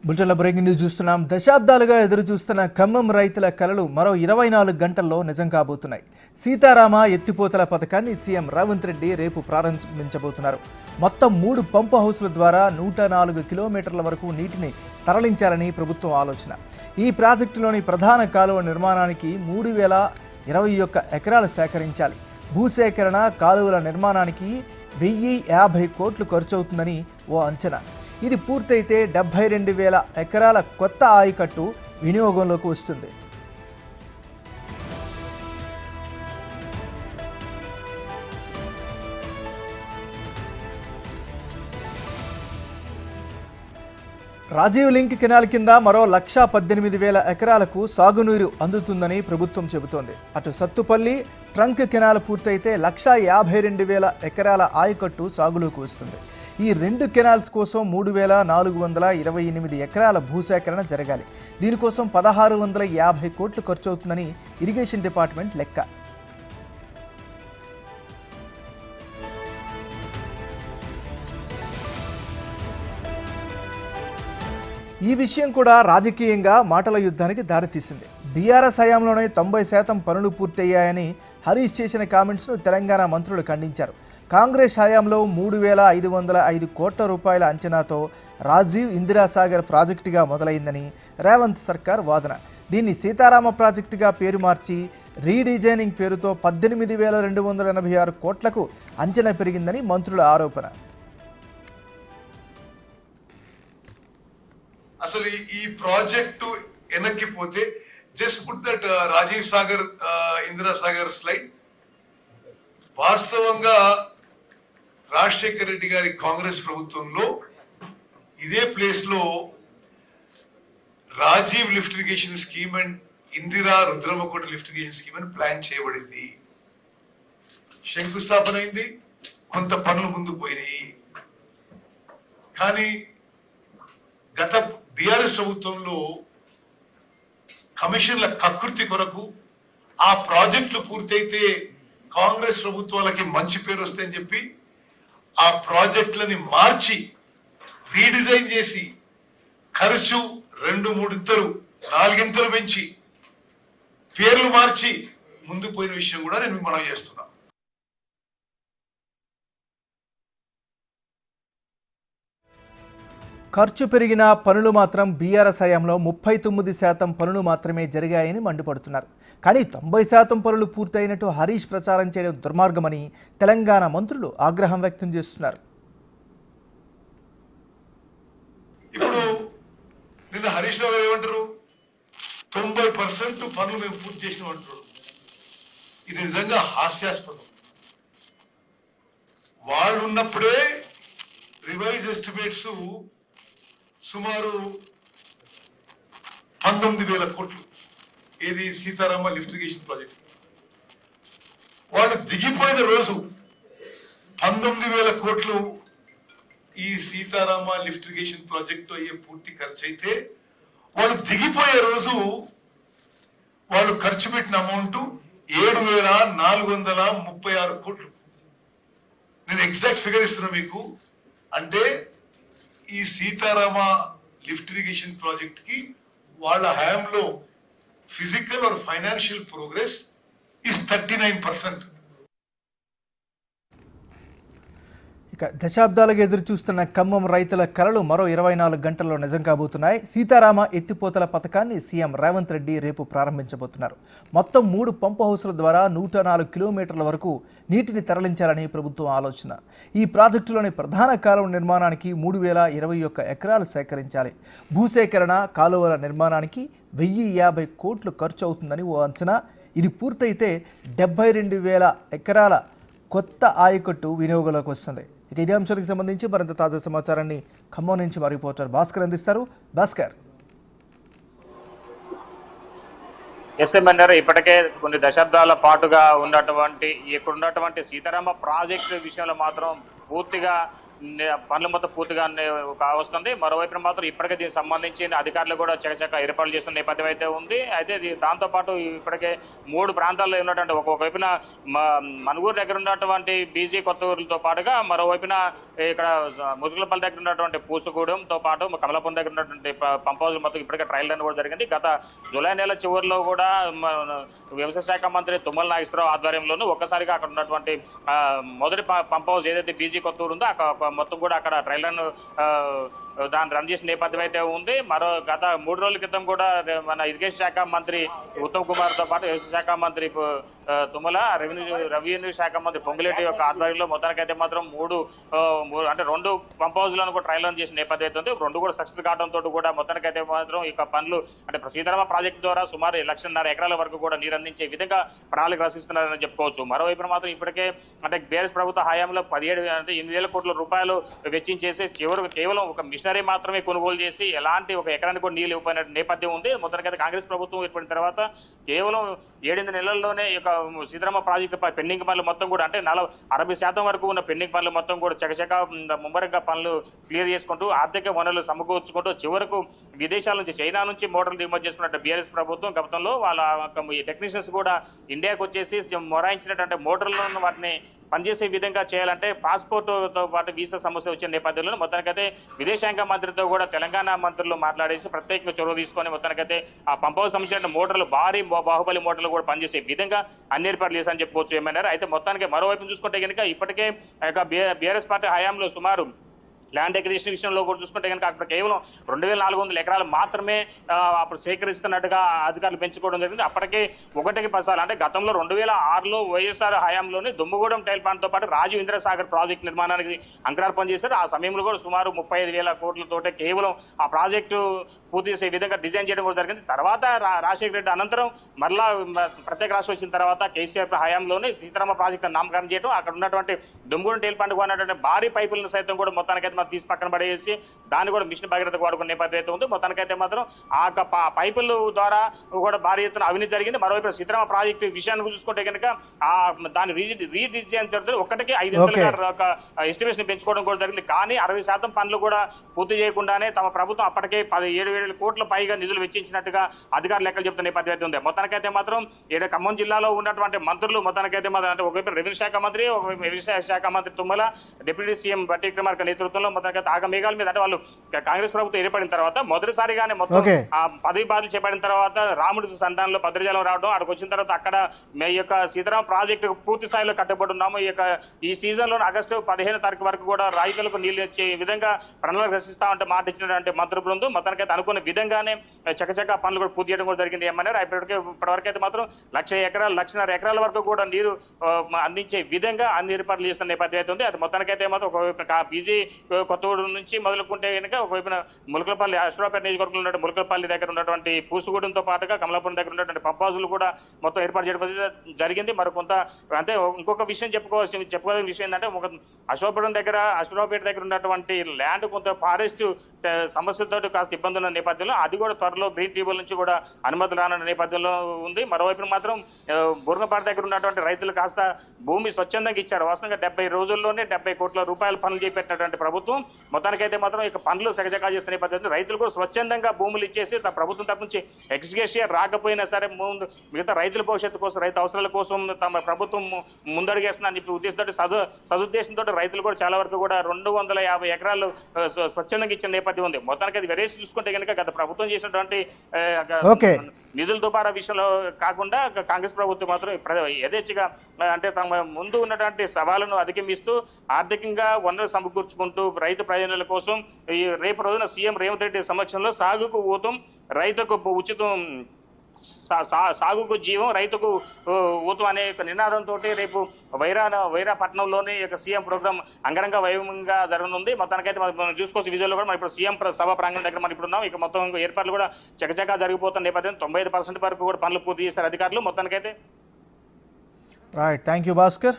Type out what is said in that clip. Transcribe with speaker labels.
Speaker 1: బులెటిన్లో breaking news చూస్తున్నాం. దశాబ్దాలుగా ఎదురు చూస్తున్న ఖమ్మం రైతుల కలలు మరో 24 గంటల్లో నిజం కాబోతున్నాయి. సీతారామ ఎత్తిపోతల పథకాన్ని సీఎం రేవంత్ రెడ్డి రేపు ప్రారంభించబోతున్నారు. మొత్తం 3 పంపు హౌస్ల ద్వారా 104 కిలోమీటర్ల వరకు నీటిని తరలించాలని ప్రభుత్వం ఆలోచన. ఈ ప్రాజెక్టులోని ప్రధాన కాలువ నిర్మాణానికి 3021 ఎకరాలు సేకరించాలి. భూసేకరణ, కాలువల నిర్మాణానికి 1050 కోట్లు ఖర్చవుతుందని ఓ అంచనా. ఇది పూర్తయితే 72,000 ఎకరాల కొత్త ఆయకట్టు వినియోగంలోకి వస్తుంది. రాజీవ్ లింక్ కెనాల్ కింద మరో 118,000 ఎకరాలకు సాగునీరు అందుతుందని ప్రభుత్వం చెబుతోంది. అటు సత్తుపల్లి ట్రంక్ కెనాల్ పూర్తయితే 152,000 ఎకరాల ఆయకట్టు సాగులోకి వస్తుంది. ఈ 2 కెనాల్స్ కోసం 3,428 ఎకరాల భూసేకరణ జరగాలి. దీనికోసం 1,650 కోట్లు ఖర్చవుతుందని ఇరిగేషన్ డిపార్ట్మెంట్ లెక్క. ఈ విషయం కూడా రాజకీయంగా మాటల యుద్ధానికి దారితీసింది. బీఆర్ఎస్ హయాంలోనే 90% పనులు పూర్తయ్యాయని హరీష్ చేసిన కామెంట్స్ను తెలంగాణ మంత్రులు ఖండించారు. కాంగ్రెస్ హయాంలో 3,505 కోట్ల రూపాయల అంచనాతో రాజీవ్ ఇందిరాసాగర్ ప్రాజెక్టుగా మొదలైందని రేవంత్ సర్కార్ వాదన. దీన్ని సీతారామ ప్రాజెక్టుగా పేరు మార్చి రీడిజైనింగ్ పేరుతో 18,286 కోట్లకు అంచనా పెరిగిందని మంత్రుల ఆరోపణ.
Speaker 2: అసలు ఈ ప్రాజెక్టు వెనక్కిపోతే just put that Rajiv Sagar Indira Sagar slide. వాస్తవంగా రాజశేఖర రెడ్డి గారి కాంగ్రెస్ ప్రభుత్వంలో ఇదే ప్లేస్ లో Rajiv lift irrigation scheme and Indira Rudramakota lift irrigation scheme అని ప్లాన్ చేయబడింది. శంకుస్థాపన అయింది, కొంత పనులు ముందుకు పోయినాయి. కానీ గత బీఆర్ఎస్ ప్రభుత్వంలో కమిషన్ల కకృతి కొరకు ఆ ప్రాజెక్టులు పూర్తయితే కాంగ్రెస్ ప్రభుత్వాలకి మంచి పేరు వస్తాయని చెప్పి ఆ ప్రాజెక్టులని మార్చి రీడిజైన్ చేసి ఖర్చు 2-3 4 పెంచి పేర్లు మార్చి ముందుకు పోయిన విషయం కూడా నేను మనం చేస్తున్నా.
Speaker 1: ఖర్చు పెరిగిన పనులు మాత్రం బీఆర్ఎస్ హయాంలో 39% పనులు మాత్రమే జరిగాయని మండిపడుతున్నారు. కానీ 90% పనులు పూర్తయినట్టు హరీష్ ప్రచారం చేయడం దుర్మార్గమని తెలంగాణ మంత్రులు ఆగ్రహం వ్యక్తం చేస్తున్నారు.
Speaker 2: ఇప్పుడు నిన్న హరీష్ రావు గారు ఏమంటారు, 90% పనులు మేము పూర్తి చేసినామంటారు. ఇది నిజంగా హాస్యాస్పదం. వాళ్ళు ఉన్నప్పుడే రివైజ్ ఎస్టిమేట్స్ సుమారు 19,000 కోట్లు ఏది సీతారామ లిఫ్ట్ ఇరిగేషన్ ప్రాజెక్ట్. వాళ్ళు దిగిపోయిన రోజు 19,000 కోట్లు ఈ సీతారామ లిఫ్ట్ ఇరిగేషన్ ప్రాజెక్టు అయ్యే పూర్తి ఖర్చు అయితే, వాళ్ళు దిగిపోయే రోజు వాళ్ళు ఖర్చు పెట్టిన అమౌంట్ 7,436 కోట్లు. నేను ఎగ్జాక్ట్ ఫిగర్ ఇస్తున్నా మీకు. అంటే ఈ సీతారామ లిఫ్ట్ ఇరిగేషన్ ప్రాజెక్ట్ కి వాళ్ళ హయాంలో physical or financial progress is 39%.
Speaker 1: ఇక దశాబ్దాలుగా ఎదురు చూస్తున్న ఖమ్మం రైతుల కలలు మరో 24 గంటల్లో నిజం కాబోతున్నాయి. సీతారామ ఎత్తిపోతల పథకాన్ని సీఎం రేవంత్ రెడ్డి రేపు ప్రారంభించబోతున్నారు. మొత్తం 3 పంపు హౌస్ల ద్వారా 104 కిలోమీటర్ల వరకు నీటిని తరలించాలని ప్రభుత్వం ఆలోచన. ఈ ప్రాజెక్టులోని ప్రధాన కాలువ నిర్మాణానికి 3,021 ఎకరాలు సేకరించాలి. భూసేకరణ, కాలువల నిర్మాణానికి 1050 కోట్లు ఖర్చు అవుతుందని ఓ అంచనా. ఇది పూర్తయితే 72,000 ఎకరాల కొత్త ఆయకట్టు వినియోగంలోకి వస్తుంది. ఇక ఇదే అంశానికి సంబంధించి మరింత తాజా సమాచారాన్ని ఖమ్మం నుంచి మా రిపోర్టర్ భాస్కర్ అందిస్తారు. భాస్కర్.
Speaker 3: ఎస్ఎంఎన్ఆర్ ఇప్పటికే కొన్ని దశాబ్దాల పాటుగా ఉన్నటువంటి ఇక్కడున్నటువంటి సీతారామ ప్రాజెక్టు విషయంలో మాత్రం పూర్తిగా పనులు మొత్తం పూర్తిగా కావస్తుంది. మరోవైపున మాత్రం ఇప్పటికే దీనికి సంబంధించి అధికారులు కూడా చకచక ఏర్పాట్లు చేస్తున్న నేపథ్యం అయితే ఉంది. అయితే దాంతో పాటు ఇప్పటికే 3 ప్రాంతాల్లో ఉన్నటువంటి ఒకవైపున మనుగూరు దగ్గర ఉన్నటువంటి బీజీ కొత్తూరులతో పాటుగా మరోవైపున ఇక్కడ ముదుగులపల్లి దగ్గర ఉన్నటువంటి పూసుగూడెంతో పాటు కమలాపురం దగ్గర ఉన్నటువంటి పంప్ హౌస్ మొత్తం ఇప్పటికే ట్రయల్ రన్ కూడా జరిగింది. గత జూలై నెల చివరిలో కూడా వ్యవసాయ శాఖ మంత్రి తుమ్మల నాగేశ్వరరావు ఆధ్వర్యంలోనూ ఒక్కసారిగా అక్కడ ఉన్నటువంటి మొదటి పంప్ హౌస్ ఏదైతే బీజీ కొత్తూరు ఉందో మొత్తం కూడా అక్కడ ట్రయల్ రన్ దాన్ని రన్ చేసిన నేపథ్యం అయితే ఉంది. గత 3 రోజుల క్రితం కూడా మన ఇరిగేషన్ శాఖ మంత్రి ఉత్తమ్ కుమార్ తో పాటు వ్యవసాయ శాఖ మంత్రి తుమ్మల, రెవెన్యూ శాఖ మంత్రి పొంగులేటి యొక్క ఆధ్వర్యంలో మొత్తానికైతే మాత్రం 2 పంప్ హౌస్లను కూడా ట్రయల్ రన్ చేసిన నేపథ్యం అయితే ఉంది. 2 కూడా సక్సెస్ కావడంతో కూడా మొత్తానికైతే మాత్రం ఇక పనులు అంటే సీతారామ ప్రాజెక్టు ద్వారా సుమారు 1.5 ఎకరాల వరకు కూడా నీరు అందించే విధంగా ప్రణాళిక రచిస్తున్నారని చెప్పుకోవచ్చు. మరోవైపున మాత్రం ఇప్పటికే అంటే బీఆర్ఎస్ ప్రభుత్వ హయాంలో 8,000 కోట్ల రూపాయలు వెచ్చించేసి చివరికి కేవలం ఒక మిషనరీ మాత్రమే కొనుగోలు చేసి ఎలాంటి ఒక ఎకరానికి కూడా నీళ్ళు ఇవ్వకపోయిన నేపథ్యం ఉంది. మొత్తానికైతే కాంగ్రెస్ ప్రభుత్వం ఏర్పడిన తర్వాత కేవలం 7 నెలల్లోనే ఇక సీతారామ ప్రాజెక్టు పెండింగ్ పనులు మొత్తం కూడా అంటే 60% వరకు ఉన్న పెండింగ్ పనులు మొత్తం కూడా చకచక ముమ్మరంగా పనులు క్లియర్ చేసుకుంటూ ఆర్థిక వనరులు సమకూర్చుకుంటూ చివరకు విదేశాల నుంచి చైనా నుంచి మోటార్లు దిగుమతి చేసుకున్నట్టు బీఆర్ఎస్ ప్రభుత్వం గతంలో వాళ్ళ టెక్నీషియన్స్ కూడా ఇండియాకు వచ్చేసి మొరాయించినటువంటి మోటార్లను వాటిని పనిచేసే విధంగా చేయాలంటే పాస్పోర్ట్తో పాటు వీసా సమస్య వచ్చిన నేపథ్యంలో మొత్తానికైతే విదేశాంగ మంత్రితో కూడా తెలంగాణ మంత్రులు మాట్లాడేసి ప్రత్యేకంగా చొరవ తీసుకొని మొత్తానికైతే ఆ పంప్ హౌస్ సంబంధించిన మోటార్లు భారీ బాహుబలి మోటార్లు కూడా పనిచేసే విధంగా అన్ని ఏర్పాట్లు చేశారని చెప్పుకోవచ్చు ఏమన్నారు. అయితే మొత్తానికి మరోవైపు చూసుకుంటే కనుక ఇప్పటికే బీఆర్ఎస్ పార్టీ హయాంలో సుమారు ల్యాండ్ ఎక్విజిషన్ విషయంలో కూడా చూసుకుంటే కనుక అక్కడ కేవలం 2,400 ఎకరాలు మాత్రమే అప్పుడు సేకరిస్తున్నట్టుగా అధికారులు పెంచుకోవడం జరిగింది. అప్పటికే 1కి 10 సార్లు అంటే గతంలో 2006లో వైఎస్ఆర్ హయాంలోనే దుమ్మగూడెం టైల్ ప్లాంట్తో పాటు రాజీవ్ ఇంద్రసాగర్ ప్రాజెక్టు నిర్మాణానికి అంకురార్పణ చేశారు. ఆ సమయంలో కూడా సుమారు 35,000 కోట్లతోటే కేవలం ఆ ప్రాజెక్టు పూర్తి చేసే విధంగా డిజైన్ చేయడం కూడా జరిగింది. తర్వాత రాజశేఖర రెడ్డి అనంతరం మరలా ప్రత్యేక రాష్ట్రం వచ్చిన తర్వాత కేసీఆర్ హయాంలోనే సీతారామ ప్రాజెక్టు నామకరణం చేయడం అక్కడ ఉన్నటువంటి దుమ్మగూడెం టైల్ ప్లాంట్ ఉన్నటువంటి భారీ పైపులను సైతం కూడా మొత్తానికైతే తీసి పక్కన పడేసి దాన్ని కూడా మిషన్ భగీరథకు వాడుకునే నేపథ్యం అయితే ఉంది. మొత్తానికైతే మాత్రం ఆ పైపుల ద్వారా కూడా భారీ ఎత్తున అవినీతి జరిగింది. మరోవైపు సీతారామ ప్రాజెక్టు విషయాన్ని చూసుకుంటే కనుక దాన్ని రీడిజైన్ జరుగుతుంది. 1కి 5 ఎస్టిమేషన్ పెంచుకోవడం కూడా జరిగింది. కానీ 60% పనులు కూడా పూర్తి చేయకుండానే తమ ప్రభుత్వం అప్పటికే 17,000 కోట్ల పైగా నిధులు వెచ్చించినట్టుగా అధికారులు లెక్కలు చెప్తున్న నేపథ్యం అయితే ఉంది. మొత్తానికైతే మాత్రం ఖమ్మం జిల్లాలో ఉన్నటువంటి మంత్రులు మొత్తానికైతే మాత్రం అంటే ఒకవైపు రెవెన్యూ శాఖ మంత్రి, ఒకవైపు వ్యవసాయ శాఖ మంత్రి తుమ్మల, డిప్యూటీ సీఎం బట్టి విక్రమార్క నేతృత్వంలో మొత్తానికి ఆగమేఘాల మీద అంటే వాళ్ళు కాంగ్రెస్ ప్రభుత్వం ఏర్పడిన తర్వాత మొదటిసారిగానే మొత్తం పదవి బాధలు చేపడిన తర్వాత రాముడి సంతానంలో భద్రజలం రావడం అక్కడికి వచ్చిన తర్వాత అక్కడ ఈ యొక్క సీతారామ ప్రాజెక్టు పూర్తి స్థాయిలో కట్టుబడి ఉన్నాము. ఈ సీజన్ లో ఆగస్టు 15 తారీఖు వరకు కూడా రైతులకు నీళ్లు ఇచ్చే విధంగా ప్రణాళిక రచిస్తామంటే మాట ఇచ్చినటువంటి మంత్రి బృందం మొత్తానికైతే అనుకున్న విధంగానే చకచక పనులు కూడా పూర్తి చేయడం కూడా జరిగింది ఏమన్నారు. ఇప్పటివరకు అయితే మాత్రం 1,500 ఎకరాల వరకు కూడా నీరు అందించే విధంగా అన్ని ఏర్పాట్లు చేస్తున్న నేపథ్యం అయితే ఉంది. అది మొత్తానికైతే మాత్రం ఒకవైపు బీజీ కొత్తగూడెం నుంచి మొదలుకుంటే కనుక ఒకవైపున ములకలపల్లి అశ్వరాపేట నియోజకవర్గంలో ఉన్నటువంటి ములకలపల్లి దగ్గర ఉన్నటువంటి పూసుగూడెంతో పాటుగా కమలాపురం దగ్గర ఉన్నటువంటి పంప్ హౌస్లు కూడా మొత్తం ఏర్పాటు చేయడం జరిగింది. మరి కొంత అంటే ఇంకొక విషయం చెప్పుకోవాల్సిన విషయం ఏంటంటే అశ్వరాపేట దగ్గర ఉన్నటువంటి ల్యాండ్ కొంత ఫారెస్ట్ సమస్యలతో కాస్త ఇబ్బంది ఉన్న నేపథ్యంలో అది కూడా త్వరలో గ్రీన్ ట్రిబ్యునల్ నుంచి కూడా అనుమతులు రానున్న నేపథ్యంలో ఉంది. మరోవైపు మాత్రం బుర్గపాట దగ్గర ఉన్నటువంటి రైతులు కాస్త భూమి స్వచ్ఛందంగా ఇచ్చారు. వాస్తవంగా 70 రోజుల్లోనే 70 కోట్ల రూపాయల పనులు చేపట్టినటువంటి ప్రభుత్వం మొత్తానికైతే మాత్రం ఇక పనులు సగజగా చేస్తున్న నేపథ్యంలో రైతులు కూడా స్వచ్ఛందంగా భూములు ఇచ్చేసి ప్రభుత్వం తరపు నుంచి ఎక్స్గ్రేషియర్ రాకపోయినా సరే మిగతా రైతుల భవిష్యత్తు కోసం రైతు అవసరాల కోసం తమ ప్రభుత్వం ముందడుగేస్తుందని చెప్పి ఉద్దేశంతో సదుద్దేశంతో రైతులు కూడా చాలా వరకు కూడా 250 ఎకరాలు స్వచ్ఛందంగా ఇచ్చిన నేపథ్యం ఉంది. మొత్తానికి అది వెరేసి చూసుకుంటే కనుక గత ప్రభుత్వం చేసినటువంటి నిధుల దుబారా విషయంలో కాకుండా కాంగ్రెస్ ప్రభుత్వం మాత్రం యథేచ్ఛగా అంటే తమ ముందు ఉన్నటువంటి సవాళ్లను అధిగమిస్తూ ఆర్థికంగా వనరులు సమకూర్చుకుంటూ రైతు ప్రయోజనాల కోసం ఈ రేపు రోజున సీఎం రేవంత్ రెడ్డి సమక్షంలో సాగుకు ఊతం, రైతుకు ఉచితం, సాగుకు జీవం, రైతుకు ఊతం అనే నినాదంతో రేపు వైరాపట్నంలోని సీఎం ప్రోగ్రాం అంగరంగ వైభవంగా జరగనుంది. మొత్తానికైతే మనం చూసుకోవచ్చు విజువల్లో కూడా మనం ఇప్పుడు సీఎం సభా ప్రాంగణం దగ్గర మనం ఇప్పుడు ఉన్నాం. ఇక మొత్తం ఏర్పాట్లు కూడా చకచకా జరిగిపోతున్న నేపథ్యం 95% వరకు కూడా పనులు పూర్తి చేశారు అధికారులు మొత్తానికైతే.
Speaker 1: Right, thank you Bhaskar.